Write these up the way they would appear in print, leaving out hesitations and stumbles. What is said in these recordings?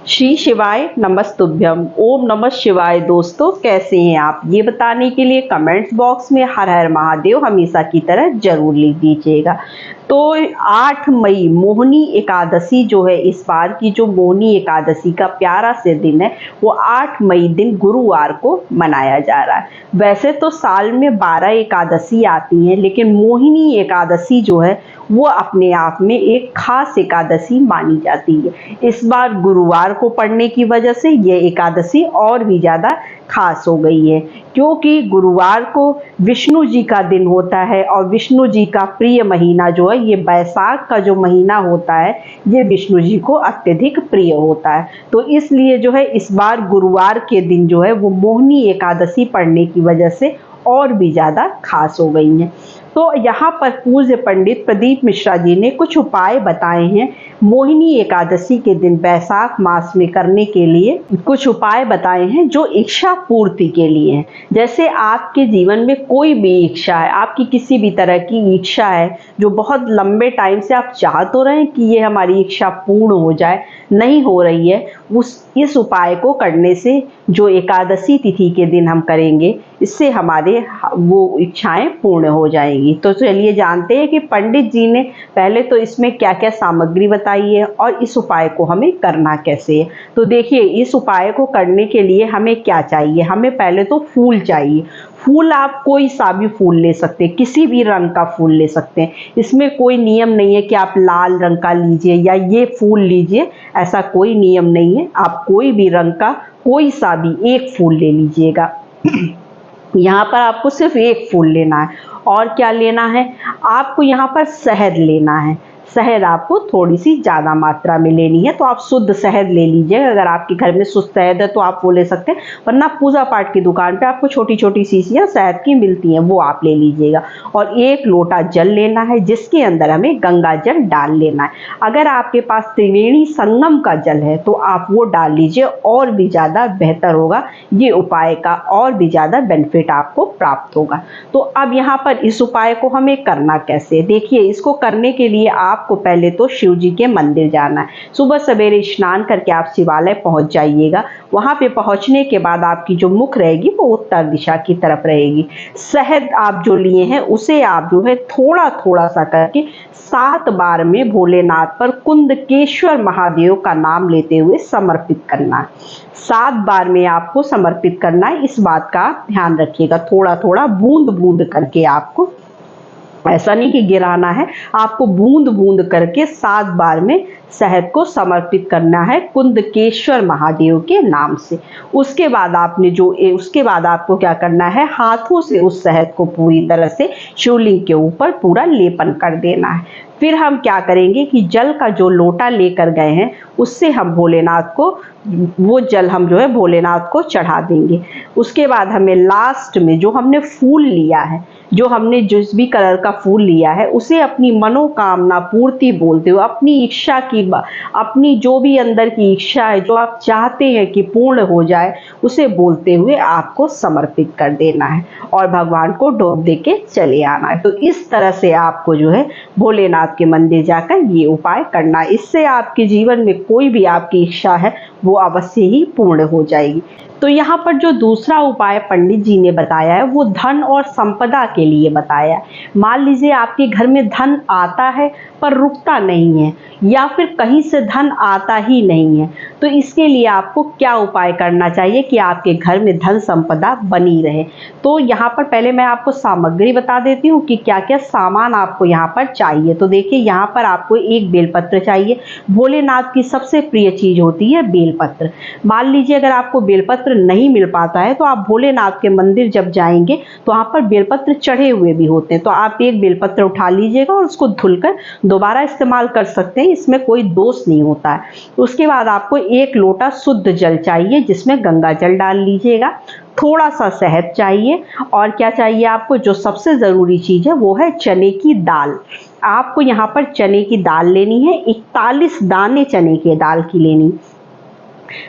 श्री शिवाय नमस्तुभ्यम। ओम नमः शिवाय। दोस्तों, कैसे हैं आप? ये बताने के लिए कमेंट्स बॉक्स में हर हर महादेव हमेशा की तरह जरूर लिख दीजिएगा। तो 8 मई मोहिनी एकादशी जो है, इस बार की जो मोहिनी एकादशी का प्यारा से दिन है, वो 8 मई दिन गुरुवार को मनाया जा रहा है। वैसे तो साल में 12 एकादशी आती हैं, लेकिन मोहिनी एकादशी जो है वो अपने आप में एक खास एकादशी मानी जाती है। इस बार गुरुवार को पड़ने की वजह से ये एकादशी और भी ज़्यादा खास हो गई है, क्योंकि गुरुवार को विष्णु जी का दिन होता है और विष्णु जी का प्रिय महीना जो है, ये बैसाख का जो महीना होता है, ये विष्णु जी को अत्यधिक प्रिय होता है। तो इसलिए जो है इस बार गुरुवार के दिन जो है वो मोहिनी एकादशी पड़ने की वजह से और भी ज़्यादा खास हो गई हैं। तो यहाँ पर पूज्य पंडित प्रदीप मिश्रा जी ने कुछ उपाय बताए हैं मोहिनी एकादशी के दिन बैसाख मास में करने के लिए। कुछ उपाय बताए हैं जो इच्छा पूर्ति के लिए हैं। जैसे आपके जीवन में कोई भी इच्छा है, आपकी किसी भी तरह की इच्छा है जो बहुत लंबे टाइम से आप चाह तो रहे हैं कि ये हमारी इच्छा पूर्ण हो जाए, नहीं हो रही है, इस उपाय को करने से, जो एकादशी तिथि के दिन हम करेंगे, इससे हमारे वो इच्छाएं पूर्ण हो जाएंगी। तो चलिए जानते हैं कि पंडित जी ने पहले तो इसमें क्या क्या सामग्री बताई है और इस उपाय को हमें करना कैसे है। तो देखिए, इस उपाय को करने के लिए हमें क्या चाहिए। हमें पहले तो फूल चाहिए। फूल आप कोई सा भी फूल ले सकते हैं, किसी भी रंग का फूल ले सकते हैं। इसमें कोई नियम नहीं है कि आप लाल रंग का लीजिए या ये फूल लीजिए, ऐसा कोई नियम नहीं है। आप कोई भी रंग का कोई सा भी एक फूल ले लीजिएगा। यहाँ पर आपको सिर्फ एक फूल लेना है। और क्या लेना है? आपको यहाँ पर शहद लेना है। शहद आपको थोड़ी सी ज़्यादा मात्रा में लेनी है, तो आप शुद्ध शहद ले लीजिए। अगर आपके घर में शुद्ध शहद है तो आप वो ले सकते हैं, वरना पूजा पाठ की दुकान पे आपको छोटी छोटी शीशियाँ शहद की मिलती हैं, वो आप ले लीजिएगा। और 1 लोटा जल लेना है, जिसके अंदर हमें गंगा जल डाल लेना है। अगर आपके पास त्रिवेणी संगम का जल है तो आप वो डाल लीजिए, और भी ज़्यादा बेहतर होगा। ये उपाय का और भी ज़्यादा बेनिफिट आपको प्राप्त होगा। तो अब यहाँ पर इस उपाय को हमें करना कैसे? देखिए, इसको करने के लिए आपको पहले तो शिव जी के मंदिर जाना है। सुबह सवेरे स्नान करके आप शिवालय पहुंच जाइएगा। वहां पे पहुंचने के बाद आपकी जो मुख रहेगी वो उत्तर दिशा की तरफ रहेगी। शहद आप जो लिए हैं उसे आप जो है थोड़ा थोड़ा सा करके 7 बार में भोलेनाथ पर कुंदकेश्वर महादेव का नाम लेते हुए समर्पित करना है। 7 बार में आपको समर्पित करना है, इस बात का ध्यान रखिएगा। थोड़ा थोड़ा बूंद बूंद करके, आपको ऐसा नहीं कि गिराना है, आपको बूंद बूंद करके 7 बार में शहद को समर्पित करना है कुंदकेश्वर महादेव के नाम से। उसके बाद आपको क्या करना है, हाथों से उस शहद को पूरी तरह से शिवलिंग के ऊपर पूरा लेपन कर देना है। फिर हम क्या करेंगे कि जल का जो लोटा लेकर गए हैं उससे हम भोलेनाथ को, वो जल हम जो है भोलेनाथ को चढ़ा देंगे। उसके बाद हमें लास्ट में जो हमने फूल लिया है, जो हमने जिस भी कलर का फूल लिया है, उसे अपनी मनोकामना पूर्ति बोलते हुए, अपनी इच्छा की, अपनी जो भी अंदर की इच्छा है जो आप चाहते हैं कि पूर्ण हो जाए, उसे बोलते हुए आपको समर्पित कर देना है और भगवान को डोब दे के चले आना है। तो इस तरह से आपको जो है भोलेनाथ के मंदिर जाकर ये उपाय करना है। इससे आपके जीवन में कोई भी आपकी इच्छा है वो अवश्य ही पूर्ण हो जाएगी। तो यहाँ पर जो दूसरा उपाय पंडित जी ने बताया है वो धन और संपदा के लिए बताया है। मान लीजिए आपके घर में धन आता है पर रुकता नहीं है, या फिर कहीं से धन आता ही नहीं है, तो इसके लिए आपको क्या उपाय करना चाहिए कि आपके घर में धन संपदा बनी रहे। तो यहाँ पर पहले मैं आपको सामग्री बता देती हूँ कि क्या क्या सामान आपको यहाँ पर चाहिए। तो देखिए, यहाँ पर आपको एक बेलपत्र चाहिए। भोलेनाथ की सबसे प्रिय चीज होती है बेलपत्र। मान लीजिए अगर आपको बेलपत्र नहीं मिल पाता है तो आप भोलेनाथ के मंदिर जब जाएंगे तो वहां पर बेलपत्र चढ़े हुए भी होते हैं, तो आप एक बेलपत्र उठा लीजिएगा और उसको धुलकर दोबारा इस्तेमाल कर सकते हैं, इसमें कोई दोष नहीं होता है। उसके बाद आपको 1 लोटा शुद्ध जल चाहिए, जिसमें गंगा जल डाल लीजिएगा। थोड़ा सा शहद चाहिए, और क्या चाहिए आपको, जो सबसे जरूरी चीज है वो है चने की दाल। आपको यहाँ पर चने की दाल लेनी है, 41 दाने चने की दाल की लेनी।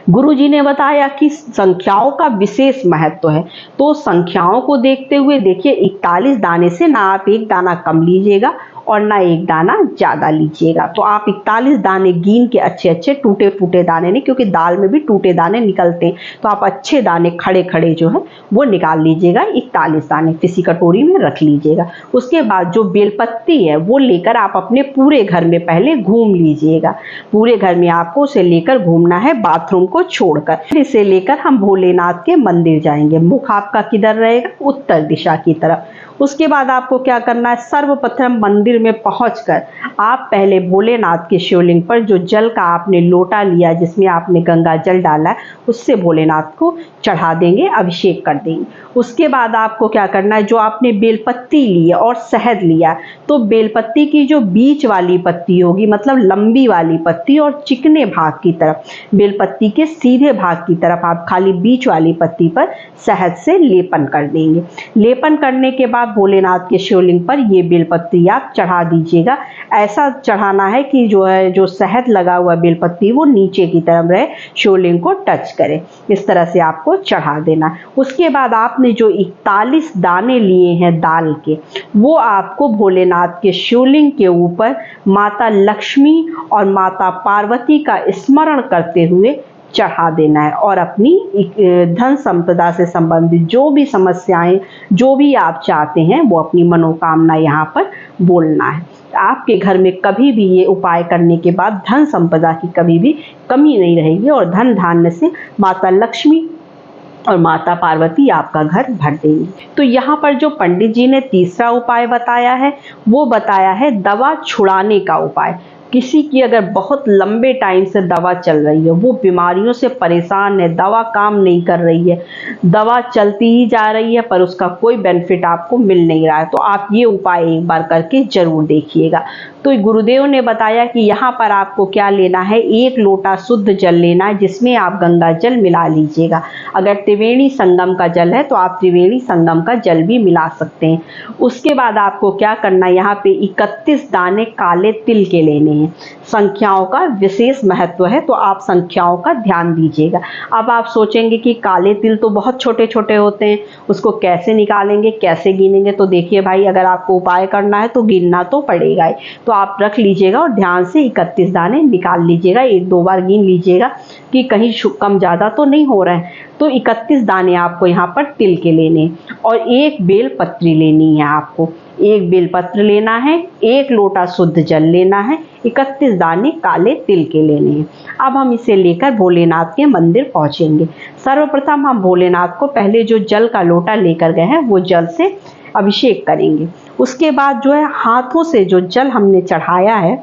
गुरुजी ने बताया कि संख्याओं का विशेष महत्व है, तो संख्याओं को देखते हुए देखिए 41 दाने से ना आप 1 दाना कम लीजिएगा और ना एक दाना ज़्यादा लीजिएगा। तो आप 41 दाने गिन के अच्छे अच्छे, टूटे टूटे दाने नहीं, क्योंकि दाल में भी टूटे दाने निकलते हैं, तो आप अच्छे दाने खड़े खड़े जो है वो निकाल लीजिएगा। 41 दाने किसी कटोरी में रख लीजिएगा। उसके बाद जो बेलपत्ती है वो लेकर आप अपने पूरे घर में पहले घूम लीजिएगा। पूरे घर में आपको उसे लेकर घूमना है, बाथरूम को छोड़कर। फिर इसे लेकर हम भोलेनाथ के मंदिर जाएंगे। मुख आपका किधर रहेगा? उत्तर दिशा की तरफ। उसके बाद आपको क्या करना है? सर्वप्रथम मंदिर में पहुंचकर आप पहले भोलेनाथ के शिवलिंग पर जो जल का आपने लोटा लिया, जिसमें आपने गंगा जल डाला है, उससे भोलेनाथ को चढ़ा देंगे, अभिषेक कर देंगे। उसके बाद आपको क्या करना है? जो आपने बेलपत्ती ली है और शहद लिया, तो बेलपत्ती की जो बीच वाली पत्ती होगी, मतलब लंबी वाली पत्ती, और चिकने भाग की तरफ, बेलपत्ती के सीधे भाग की तरफ आप खाली बीच वाली पत्ती पर शहद से लेपन कर देंगे। लेपन करने के बाद भोलेनाथ के शिवलिंग पर ये बेलपत्ती आप चढ़ा दीजिएगा। ऐसा चढ़ाना है कि जो शहद लगा हुआ बेलपत्ती वो नीचे की तरफ रहे, शिवलिंग को टच करे। इस तरह से आपको चढ़ा देना। उसके बाद आपने जो 41 दाने लिए हैं दाल के, वो आपको भोलेनाथ के शिवलिंग के ऊपर माता लक्ष्मी और माता पार्वती का स्मरण करते हुए चढ़ा देना है। और अपनी धन संपदा से संबंधित जो भी समस्याएं, जो भी आप चाहते हैं, वो अपनी मनोकामना यहाँ पर बोलना है। आपके घर में कभी भी ये उपाय करने के बाद धन संपदा की कभी भी कमी नहीं रहेगी और धन धान्य से माता लक्ष्मी और माता पार्वती आपका घर भर देंगी। तो यहाँ पर जो पंडित जी ने तीसरा उपाय बताया है, वो बताया है दवा छुड़ाने का उपाय। किसी की अगर बहुत लंबे टाइम से दवा चल रही है, वो बीमारियों से परेशान है, दवा काम नहीं कर रही है, दवा चलती ही जा रही है पर उसका कोई बेनिफिट आपको मिल नहीं रहा है, तो आप ये उपाय एक बार करके जरूर देखिएगा। तो गुरुदेव ने बताया कि यहाँ पर आपको क्या लेना है? 1 लोटा शुद्ध जल लेना है, जिसमें आप गंगा जल मिला लीजिएगा। अगर त्रिवेणी संगम का जल है तो आप त्रिवेणी संगम का जल भी मिला सकते हैं। उसके बाद आपको क्या करना है? यहाँ पे 31 दाने काले तिल के लेने हैं। संख्याओं का विशेष महत्व है, तो आप संख्याओं का ध्यान दीजिएगा। अब आप सोचेंगे कि काले तिल तो बहुत छोटे छोटे होते हैं, उसको कैसे निकालेंगे, कैसे गिनेंगे? तो देखिए भाई, अगर आपको उपाय करना है तो गिनना तो पड़ेगा ही। तो आप रख लीजिएगा और ध्यान से 31 दाने निकाल लीजिएगा। 1-2 बार गिन लीजिएगा कि कहीं कम ज़्यादा तो नहीं हो रहा है। तो 31 दाने आपको यहाँ पर तिल के लेने और 1 बेल पत्री लेनी है। आपको 1 बेलपत्र लेना है, 1 लोटा शुद्ध जल लेना है, 31 दाने काले तिल के लेने हैं। अब हम इसे लेकर भोलेनाथ के मंदिर पहुँचेंगे। सर्वप्रथम हम भोलेनाथ को पहले जो जल का लोटा लेकर गए हैं वो जल से अभिषेक करेंगे। उसके बाद जो है हाथों से जो जल हमने चढ़ाया है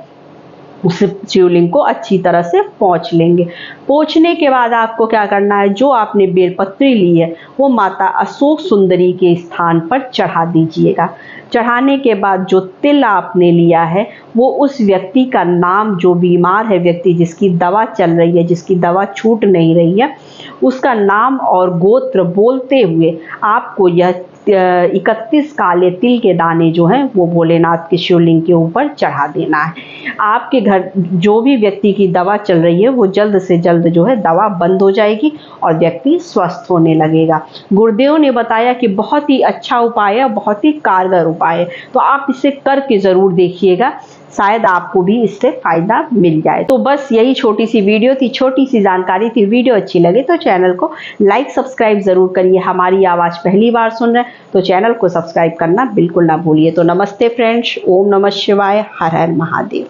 उस शिवलिंग को अच्छी तरह से पोंछ लेंगे। पोंछने के बाद आपको क्या करना है? जो आपने बेलपत्री ली है वो माता अशोक सुंदरी के स्थान पर चढ़ा दीजिएगा। चढ़ाने के बाद जो तिल आपने लिया है वो उस व्यक्ति का नाम, जो बीमार है व्यक्ति, जिसकी दवा चल रही है, जिसकी दवा छूट नहीं रही है, उसका नाम और गोत्र बोलते हुए आपको यह 31 काले तिल के दाने जो हैं वो भोलेनाथ के शिवलिंग के ऊपर चढ़ा देना है। आपके घर जो भी व्यक्ति की दवा चल रही है वो जल्द से जल्द जो है दवा बंद हो जाएगी और व्यक्ति स्वस्थ होने लगेगा। गुरुदेव ने बताया कि बहुत ही अच्छा उपाय है, बहुत ही कारगर उपाय है, तो आप इसे करके ज़रूर देखिएगा, शायद आपको भी इससे फायदा मिल जाए। तो बस यही छोटी सी वीडियो थी, छोटी सी जानकारी थी। वीडियो अच्छी लगे तो चैनल को लाइक सब्सक्राइब जरूर करिए। हमारी आवाज़ पहली बार सुन रहे हैं तो चैनल को सब्सक्राइब करना बिल्कुल ना भूलिए। तो नमस्ते फ्रेंड्स, ओम नमः शिवाय, हर हर महादेव।